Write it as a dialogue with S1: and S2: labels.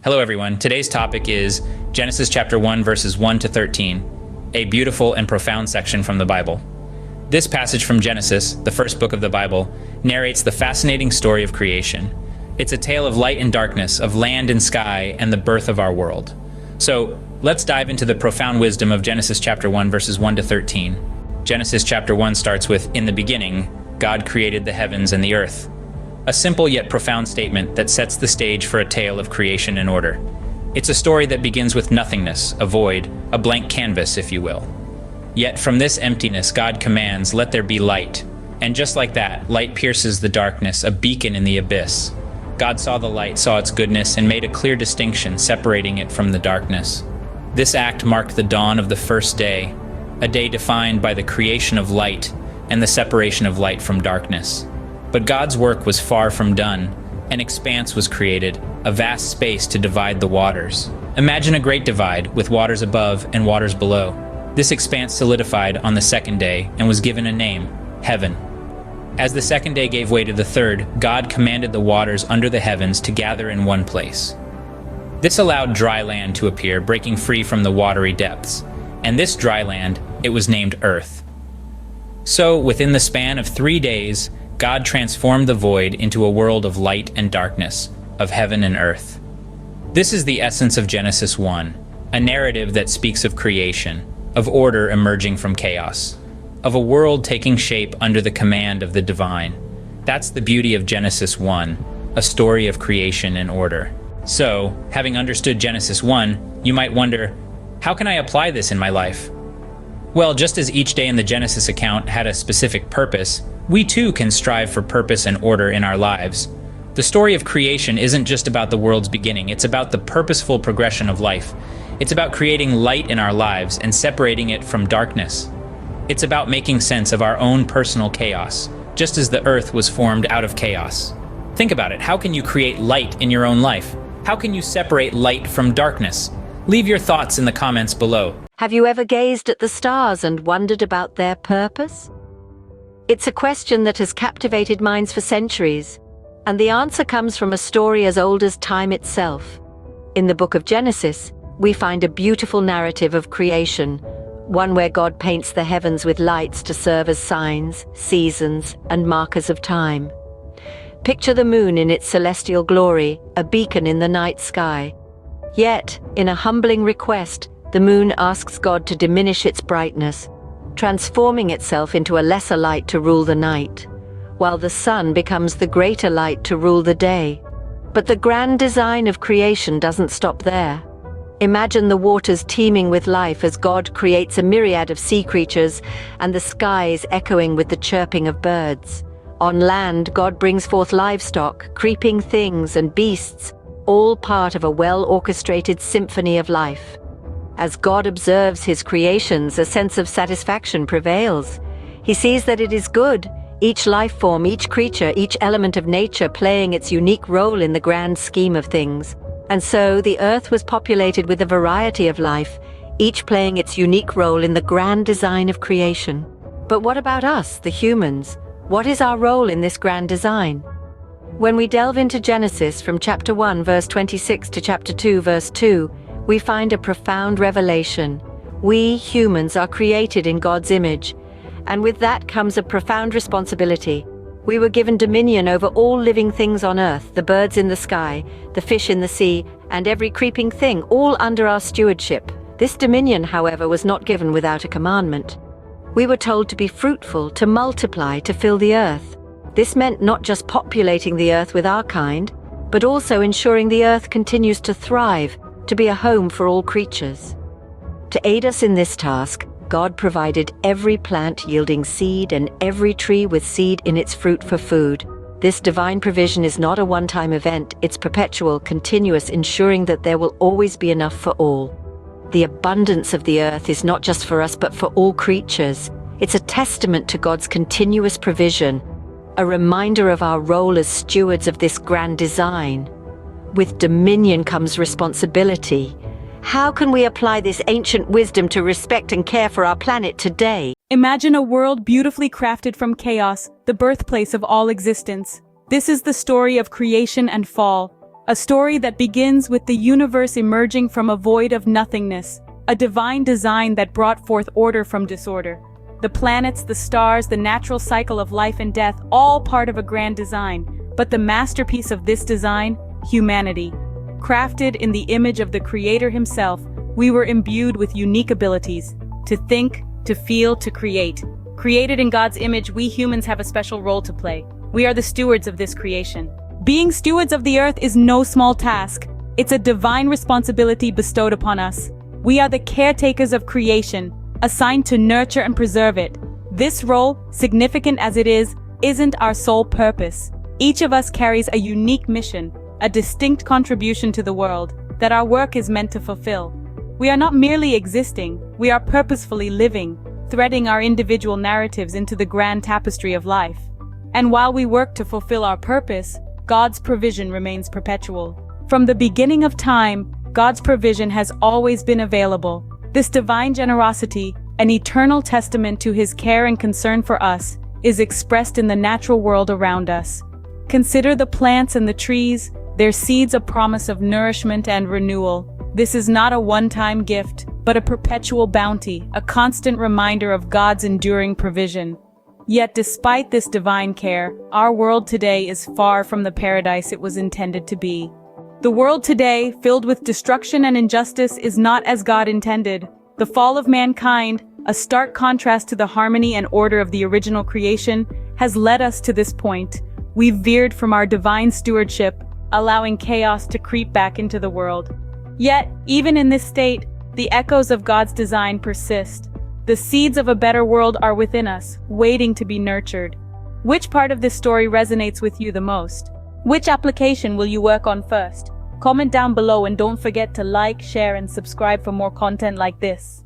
S1: Hello everyone. Today's topic is Genesis chapter 1 verses 1 to 13, a beautiful and profound section from the Bible. This passage from Genesis, the first book of the Bible, narrates the fascinating story of creation. It's a tale of light and darkness, of land and sky, and the birth of our world. So, let's dive into the profound wisdom of Genesis chapter 1 verses 1 to 13. Genesis chapter 1 starts with, "In the beginning, God created the heavens and the earth." A simple yet profound statement that sets the stage for a tale of creation and order. It's a story that begins with nothingness, a void, a blank canvas, if you will. Yet from this emptiness, God commands, "Let there be light." And just like that, light pierces the darkness, a beacon in the abyss. God saw the light, saw its goodness, and made a clear distinction, separating it from the darkness. This act marked the dawn of the first day, a day defined by the creation of light and the separation of light from darkness. But God's work was far from done. An expanse was created, a vast space to divide the waters. Imagine a great divide, with waters above and waters below. This expanse solidified on the second day and was given a name, heaven. As the second day gave way to the third, God commanded the waters under the heavens to gather in one place. This allowed dry land to appear, breaking free from the watery depths. And this dry land, it was named Earth. So, within the span of 3 days, God transformed the void into a world of light and darkness, of heaven and earth. This is the essence of Genesis 1, a narrative that speaks of creation, of order emerging from chaos, of a world taking shape under the command of the divine. That's the beauty of Genesis 1, a story of creation and order. So, having understood Genesis 1, you might wonder, how can I apply this in my life? Well, just as each day in the Genesis account had a specific purpose, we too can strive for purpose and order in our lives. The story of creation isn't just about the world's beginning, it's about the purposeful progression of life. It's about creating light in our lives and separating it from darkness. It's about making sense of our own personal chaos, just as the earth was formed out of chaos. Think about it. How can you create light in your own life? How can you separate light from darkness? Leave your thoughts in the comments below.
S2: Have you ever gazed at the stars and wondered about their purpose? It's a question that has captivated minds for centuries, and the answer comes from a story as old as time itself. In the book of Genesis, we find a beautiful narrative of creation, one where God paints the heavens with lights to serve as signs, seasons, and markers of time. Picture the moon in its celestial glory, a beacon in the night sky. Yet, in a humbling request, the moon asks God to diminish its brightness, transforming itself into a lesser light to rule the night, while the sun becomes the greater light to rule the day. But the grand design of creation doesn't stop there. Imagine the waters teeming with life as God creates a myriad of sea creatures and the skies echoing with the chirping of birds. On land, God brings forth livestock, creeping things, and beasts, all part of a well-orchestrated symphony of life. As God observes his creations, a sense of satisfaction prevails. He sees that it is good, each life form, each creature, each element of nature playing its unique role in the grand scheme of things. And so the earth was populated with a variety of life, each playing its unique role in the grand design of creation. But what about us, the humans? What is our role in this grand design? When we delve into Genesis from chapter 1 verse 26 to chapter 2 verse 2, we find a profound revelation. We, humans, are created in God's image, and with that comes a profound responsibility. We were given dominion over all living things on earth, the birds in the sky, the fish in the sea, and every creeping thing, all under our stewardship. This dominion, however, was not given without a commandment. We were told to be fruitful, to multiply, to fill the earth. This meant not just populating the earth with our kind, but also ensuring the earth continues to thrive, to be a home for all creatures. To aid us in this task, God provided every plant yielding seed and every tree with seed in its fruit for food. This divine provision is not a one-time event, it's perpetual, continuous, ensuring that there will always be enough for all. The abundance of the earth is not just for us but for all creatures. It's a testament to God's continuous provision, a reminder of our role as stewards of this grand design. With dominion comes responsibility. How can we apply this ancient wisdom to respect and care for our planet today?
S3: Imagine a world beautifully crafted from chaos, the birthplace of all existence. This is the story of creation and fall, A story that begins with the universe emerging from a void of nothingness, a divine design that brought forth order from disorder. The planets, the stars, the natural cycle of life and death, all part of a grand design. But the masterpiece of this design, humanity. Crafted in the image of the Creator himself, we were imbued with unique abilities to think, to feel, to create. Created in God's image, we humans have a special role to play. We are the stewards of this creation. Being stewards of the earth is no small task. It's a divine responsibility bestowed upon us. We are the caretakers of creation, assigned to nurture and preserve it. This role, significant as it is, isn't our sole purpose. Each of us carries a unique mission, a distinct contribution to the world that our work is meant to fulfill. We are not merely existing, we are purposefully living, threading our individual narratives into the grand tapestry of life. And while we work to fulfill our purpose, God's provision remains perpetual. From the beginning of time, God's provision has always been available. This divine generosity, an eternal testament to his care and concern for us, is expressed in the natural world around us. Consider the plants and the trees, their seeds a promise of nourishment and renewal. This is not a one-time gift, but a perpetual bounty, a constant reminder of God's enduring provision. Yet despite this divine care, our world today is far from the paradise it was intended to be. The world today, filled with destruction and injustice, is not as God intended. The fall of mankind, a stark contrast to the harmony and order of the original creation, has led us to this point. We've veered from our divine stewardship, allowing chaos to creep back into the world. Yet, even in this state, the echoes of God's design persist. The seeds of a better world are within us, waiting to be nurtured. Which part of this story resonates with you the most? Which application will you work on first? Comment down below and don't forget to like, share, and subscribe for more content like this.